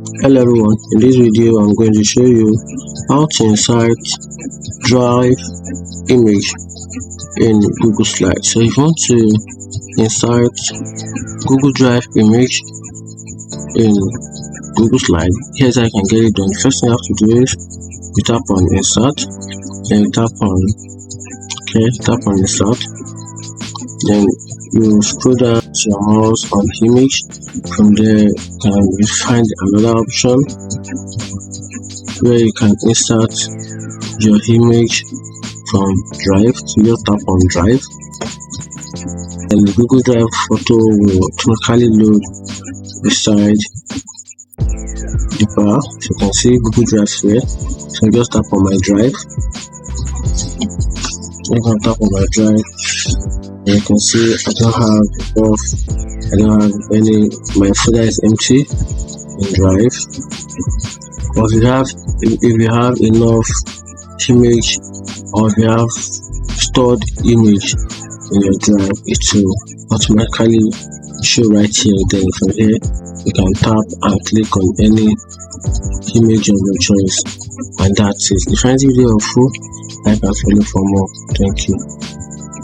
Hello everyone, in this video I'm going to show you how to insert drive image in Google Slides. So if you want to insert Google Drive image in Google Slide, here's how you can get it done. The first thing you have to do is you tap on insert, then you tap on insert, then you scroll down to your mouse on image. From there you can find another option where you can insert your image from Drive. So just tap on Drive, and the Google Drive photo will automatically load beside the bar. So you can see Google Drive here. So just tap on my Drive. You can tap on my Drive, and you can see I don't have any, my folder is empty in Drive. But if you have enough image, or if you have stored image in your Drive, it will automatically show right here. Then from here you can tap and click on any image of your choice, and that's it. If you find this video helpful, like and follow for more. Thank you.